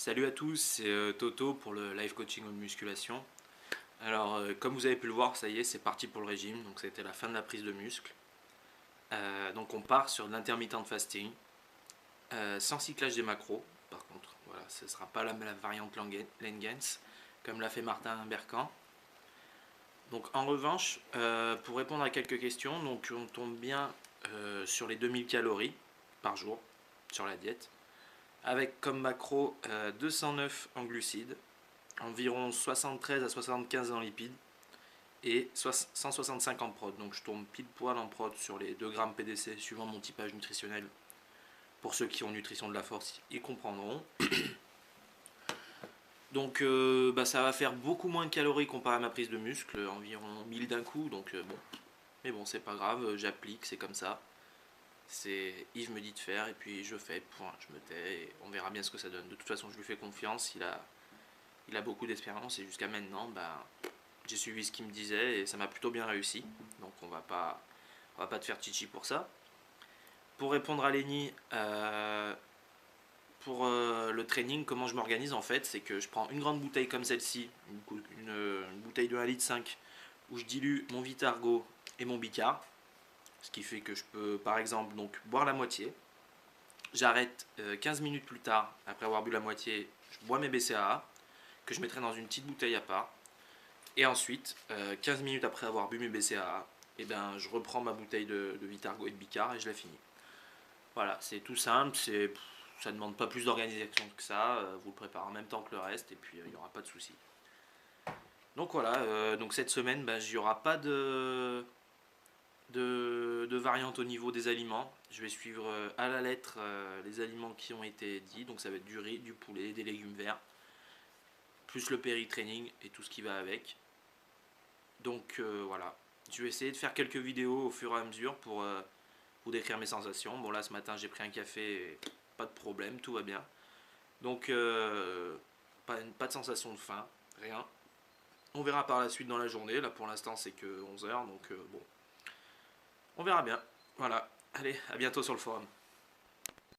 Salut à tous, c'est Toto pour le live coaching en musculation. Alors comme vous avez pu le voir, ça y est, c'est parti pour le régime, donc c'était la fin de la prise de muscle. Donc on part sur de l'intermittent fasting, sans cyclage des macros, par contre, voilà, ce ne sera pas la variante Langens, comme l'a fait Martin Berkan. Donc en revanche, pour répondre à quelques questions, donc on tombe bien sur les 2000 calories par jour sur la diète, avec comme macro 209 en glucides, environ 73 à 75 en lipides et 165 en prod. Donc je tourne pile poil en prod sur les 2 grammes PDC suivant mon typage nutritionnel. Pour ceux qui ont nutrition de la force, ils comprendront. Donc ça va faire beaucoup moins de calories comparé à ma prise de muscle, environ 1000 d'un coup. Donc bon, mais bon, c'est pas grave, j'applique, c'est comme ça. C'est Yves me dit de faire et puis je fais, point, je me tais et on verra bien ce que ça donne. De toute façon, je lui fais confiance, il a beaucoup d'expérience et jusqu'à maintenant, j'ai suivi ce qu'il me disait et ça m'a plutôt bien réussi. Donc on va pas te faire chichi pour ça. Pour répondre à Lenny, pour le training, comment je m'organise en fait, c'est que je prends une grande bouteille comme celle-ci, une bouteille de 1,5 litre où je dilue mon Vitargo et mon Bicar. Ce qui fait que je peux par exemple donc boire la moitié. J'arrête 15 minutes plus tard, après avoir bu la moitié, je bois mes BCAA que je mettrai dans une petite bouteille à part. Et ensuite, 15 minutes après avoir bu mes BCAA, je reprends ma bouteille de Vitargo et de Bicar et je la finis. Voilà, c'est tout simple, ça ne demande pas plus d'organisation que ça, vous le préparez en même temps que le reste et puis il n'y aura pas de souci. Donc voilà, donc cette semaine, il n'y aura pas de variante au niveau des aliments. Je vais suivre à la lettre les aliments qui ont été dits, donc ça va être du riz, du poulet, des légumes verts, plus le péri-training et tout ce qui va avec. Donc voilà, je vais essayer de faire quelques vidéos au fur et à mesure pour vous décrire mes sensations. Bon là ce matin j'ai pris un café, et pas de problème, tout va bien. Donc pas de sensation de faim, rien. On verra par la suite dans la journée, là pour l'instant c'est que 11 h, donc bon. On verra bien. Voilà, allez, à bientôt sur le forum.